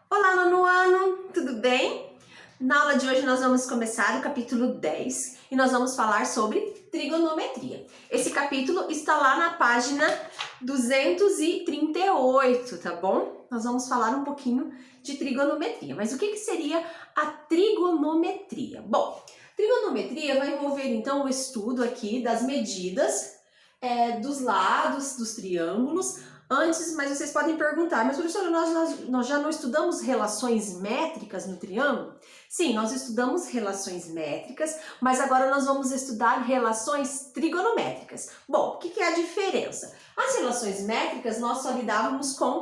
Olá, nono ano, tudo bem? Na aula de hoje nós vamos começar o capítulo 10 e nós vamos falar sobre trigonometria. Esse capítulo está lá na página 238, tá bom? Nós vamos falar um pouquinho de trigonometria. Mas o que seria a trigonometria? Bom, trigonometria vai envolver então o estudo aqui das medidas dos lados dos triângulos. Antes, mas vocês podem perguntar, mas professora, nós já não estudamos relações métricas no triângulo? Sim, nós estudamos relações métricas, mas agora nós vamos estudar relações trigonométricas. Bom, o que é a diferença? As relações métricas nós só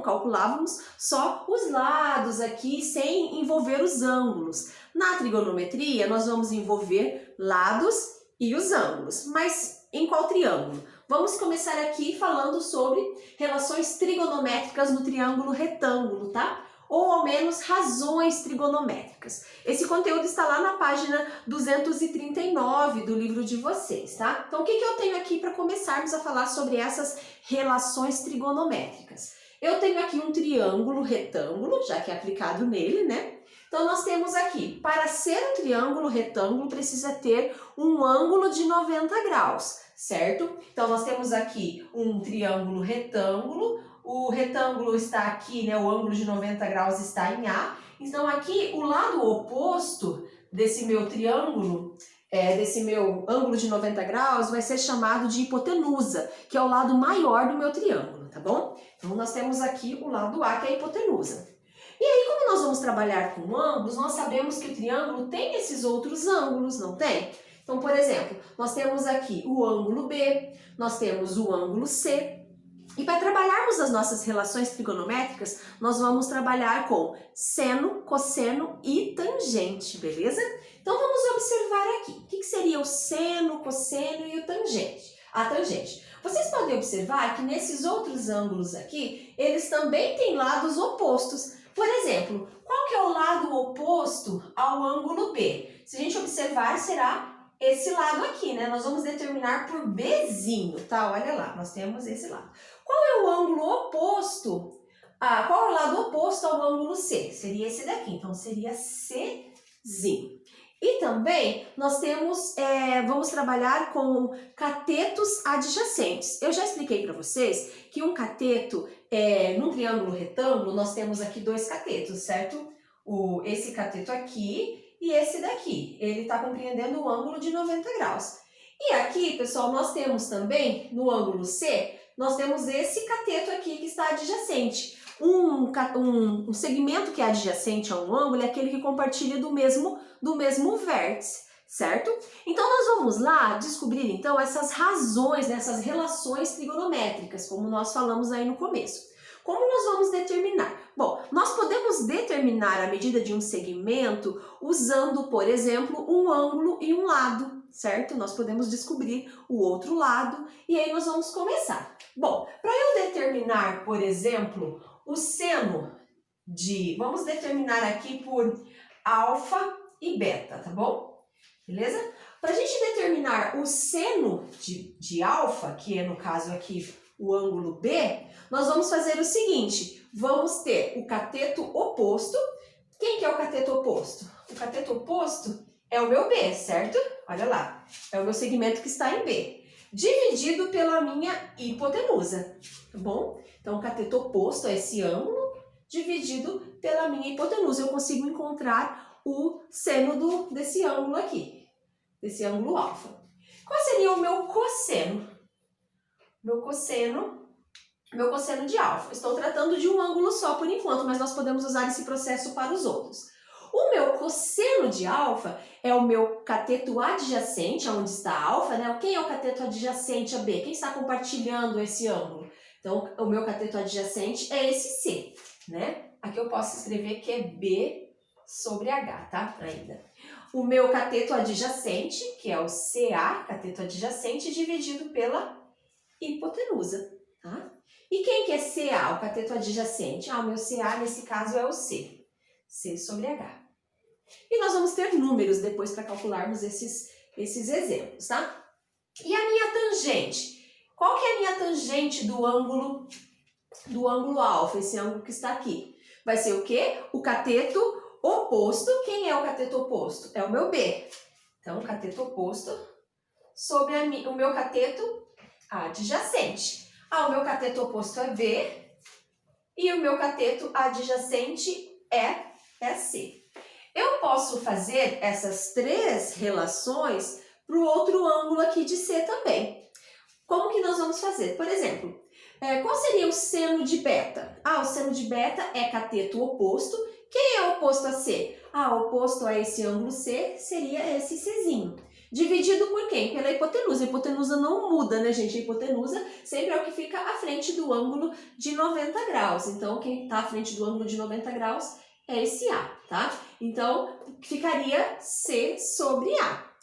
calculávamos só os lados aqui, sem envolver os ângulos. Na trigonometria, nós vamos envolver lados e os ângulos, mas em qual triângulo? Vamos começar aqui falando sobre relações trigonométricas no triângulo retângulo, tá? Ou ao menos razões trigonométricas. Esse conteúdo está lá na página 239 do livro de vocês, tá? Então, o que eu tenho aqui para começarmos a falar sobre essas relações trigonométricas? Eu tenho aqui um triângulo retângulo, já que é aplicado nele, né? Então, nós temos aqui, para ser um triângulo retângulo, precisa ter um ângulo de 90 graus, certo? Então, nós temos aqui um triângulo retângulo, o retângulo está aqui, né? O ângulo de 90 graus está em A. Então, aqui, o lado oposto desse meu triângulo, desse meu ângulo de 90 graus, vai ser chamado de hipotenusa, que é o lado maior do meu triângulo, tá bom? Então, nós temos aqui o lado A, que é a hipotenusa. E aí, como nós vamos trabalhar com ângulos, nós sabemos que o triângulo tem esses outros ângulos, não tem? Então, por exemplo, nós temos aqui o ângulo B, nós temos o ângulo C. E para trabalharmos as nossas relações trigonométricas, nós vamos trabalhar com seno, cosseno e tangente, beleza? Então, vamos observar aqui. O que seria o seno, cosseno e o tangente? A tangente. Vocês podem observar que nesses outros ângulos aqui, eles também têm lados opostos. Por exemplo, qual que é o lado oposto ao ângulo B? Se a gente observar, será esse lado aqui, né? Nós vamos determinar por Bzinho, tá? Olha lá, nós temos esse lado. Qual é o ângulo oposto? Qual é o lado oposto ao ângulo C? Seria esse daqui, então seria Czinho. E também nós temos, vamos trabalhar com catetos adjacentes. Eu já expliquei para vocês que um cateto, num triângulo retângulo, nós temos aqui dois catetos, certo? Esse cateto aqui e esse daqui. Ele está compreendendo o ângulo de 90 graus. E aqui, pessoal, nós temos também, no ângulo C, nós temos esse cateto aqui que está adjacente. Um segmento que é adjacente a um ângulo é aquele que compartilha do mesmo vértice, certo? Então, nós vamos lá descobrir, então, essas razões, né, essas relações trigonométricas, como nós falamos aí no começo. Como nós vamos determinar? Bom, nós podemos determinar a medida de um segmento usando, por exemplo, um ângulo e um lado, certo? Nós podemos descobrir o outro lado e aí nós vamos começar. Bom, para eu determinar, por exemplo, o seno vamos determinar aqui por alfa e beta, tá bom? Beleza? Para a gente determinar o seno de alfa, que é no caso aqui o ângulo B, nós vamos fazer o seguinte, vamos ter o cateto oposto. Quem que é o cateto oposto? O cateto oposto é o meu B, certo? Olha lá, é o meu segmento que está em B, dividido pela minha hipotenusa, tá bom? Então, o cateto oposto é esse ângulo, dividido pela minha hipotenusa. Eu consigo encontrar o seno desse ângulo aqui, desse ângulo alfa. Qual seria o meu cosseno? Meu cosseno de alfa. Estou tratando de um ângulo só por enquanto, mas nós podemos usar esse processo para os outros. O meu cosseno de alfa é o meu cateto adjacente, onde está alfa, né? Quem é o cateto adjacente a B? Quem está compartilhando esse ângulo? Então, o meu cateto adjacente é esse C, né? Aqui eu posso escrever que é B sobre H, tá? Ainda. O meu cateto adjacente, que é o CA, cateto adjacente, dividido pela hipotenusa, tá? E quem que é CA, o cateto adjacente? O meu CA, nesse caso, é o C. C sobre H. E nós vamos ter números depois para calcularmos esses exemplos, tá? E a minha tangente? Qual que é a minha tangente do ângulo alfa, esse ângulo que está aqui? Vai ser o quê? O cateto oposto. Quem é o cateto oposto? É o meu B. Então, cateto oposto sobre o meu cateto adjacente. O meu cateto oposto é B e o meu cateto adjacente é C. Eu posso fazer essas três relações para o outro ângulo aqui de C também. Como que nós vamos fazer? Por exemplo, qual seria o seno de beta? O seno de beta é cateto oposto. Quem é oposto a C? Oposto a esse ângulo C seria esse Czinho. Dividido por quem? Pela hipotenusa. A hipotenusa não muda, né, gente? A hipotenusa sempre é o que fica à frente do ângulo de 90 graus. Então, quem está à frente do ângulo de 90 graus é esse A, tá? Então, ficaria C sobre A.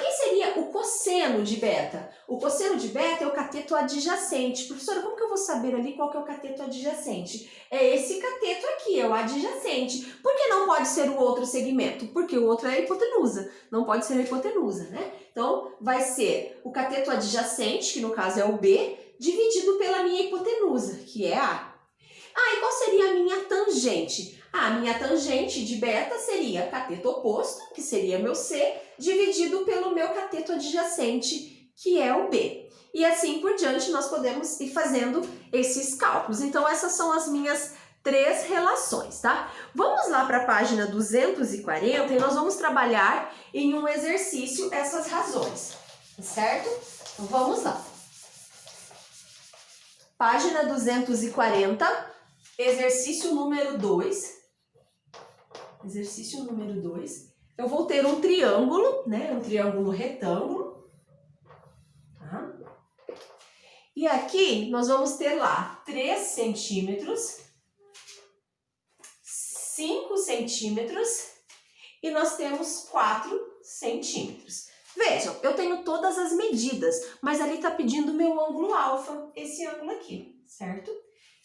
Quem seria o cosseno de beta? O cosseno de beta é o cateto adjacente. Professora, como que eu vou saber ali qual que é o cateto adjacente? É esse cateto aqui, é o adjacente. Por que não pode ser o outro segmento? Porque o outro é a hipotenusa, não pode ser a hipotenusa, né? Então, vai ser o cateto adjacente, que no caso é o B, dividido pela minha hipotenusa, que é A. E qual seria a minha tangente? A minha tangente de beta seria cateto oposto, que seria meu C, dividido pelo meu cateto adjacente, que é o B. E assim por diante nós podemos ir fazendo esses cálculos. Então essas são as minhas três relações, tá? Vamos lá para a página 240 e nós vamos trabalhar em um exercício essas razões, certo? Então vamos lá. Página 240, exercício número 2. Exercício número 2. Eu vou ter um triângulo, né? Um triângulo retângulo. Tá? E aqui nós vamos ter lá 3 centímetros, 5 centímetros e nós temos 4 centímetros. Vejam, eu tenho todas as medidas, mas ali está pedindo o meu ângulo alfa, esse ângulo aqui, certo?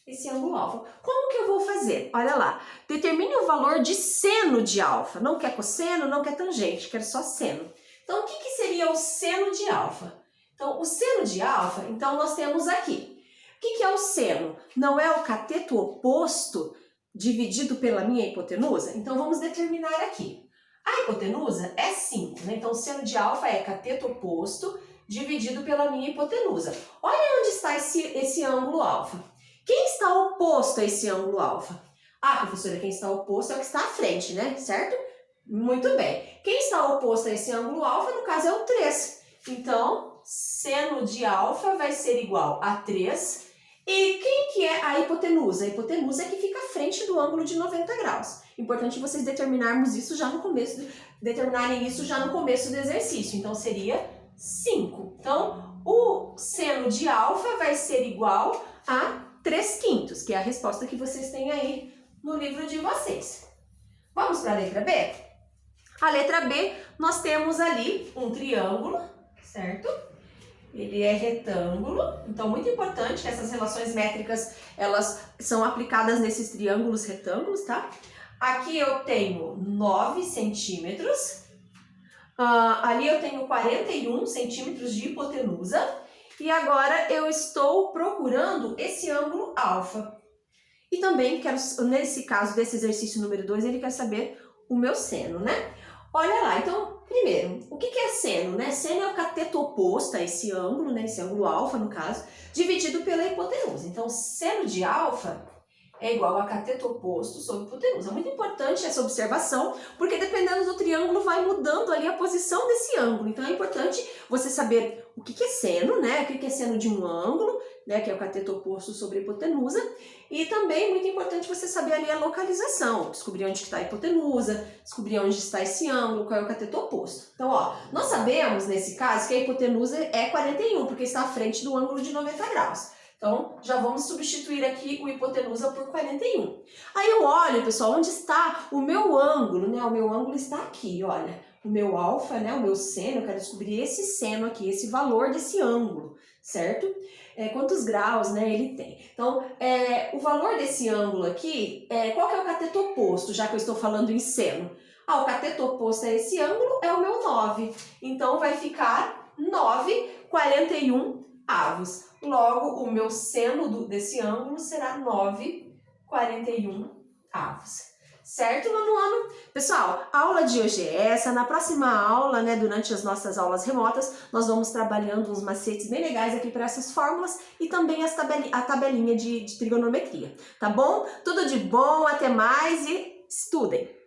Esse ângulo alfa. Como que eu vou fazer? Olha lá, determine o valor de seno de alfa. Não quer cosseno, não quer tangente, quero só seno. Então, o que seria o seno de alfa? Então, o seno de alfa, então nós temos aqui. O que é o seno? Não é o cateto oposto dividido pela minha hipotenusa? Então, vamos determinar aqui. A hipotenusa é 5, né? Então, o seno de alfa é cateto oposto dividido pela minha hipotenusa. Olha onde está esse ângulo alfa. Quem está oposto a esse ângulo alfa? Professora, quem está oposto é o que está à frente, né? Certo? Muito bem. Quem está oposto a esse ângulo alfa, no caso, é o 3. Então, seno de alfa vai ser igual a 3. E quem que é a hipotenusa? A hipotenusa é que fica à frente do ângulo de 90 graus. Importante vocês determinarem isso já no começo do exercício. Então, seria 5. Então, o seno de alfa vai ser igual a 3/5, que é a resposta que vocês têm aí no livro de vocês. Vamos para a letra B? A letra B, nós temos ali um triângulo, certo? Ele é retângulo, então muito importante que essas relações métricas, elas são aplicadas nesses triângulos retângulos, tá? Aqui eu tenho 9 centímetros, ali eu tenho 41 centímetros de hipotenusa, e agora eu estou procurando esse ângulo alfa. E também quero, nesse caso desse exercício número 2, ele quer saber o meu seno, né? Olha lá, então, primeiro, o que é seno, né? Seno é o cateto oposto a esse ângulo, né? Esse ângulo alfa, no caso, dividido pela hipotenusa. Então, seno de alfa é igual a cateto oposto sobre hipotenusa. É muito importante essa observação, porque dependendo do triângulo vai mudando ali a posição desse ângulo. Então é importante você saber o que é seno, né? O que é seno de um ângulo, né? Que é o cateto oposto sobre a hipotenusa. E também muito importante você saber ali a localização, descobrir onde está a hipotenusa, descobrir onde está esse ângulo, qual é o cateto oposto. Então, nós sabemos nesse caso que a hipotenusa é 41, porque está à frente do ângulo de 90 graus. Então, já vamos substituir aqui o hipotenusa por 41. Aí eu olho, pessoal, onde está o meu ângulo, né? O meu ângulo está aqui, olha. O meu alfa, né? O meu seno, eu quero descobrir esse seno aqui, esse valor desse ângulo, certo? Quantos graus, né, ele tem. Então, o valor desse ângulo aqui, qual que é o cateto oposto, já que eu estou falando em seno? O cateto oposto a esse ângulo é o meu 9. Então, vai ficar 9/41 avos. Logo, o meu seno desse ângulo será 9/41 avos. Certo, nono ano? Pessoal, a aula de hoje é essa. Na próxima aula, né, durante as nossas aulas remotas, nós vamos trabalhando uns macetes bem legais aqui para essas fórmulas e também a tabelinha de trigonometria, tá bom? Tudo de bom, até mais e estudem!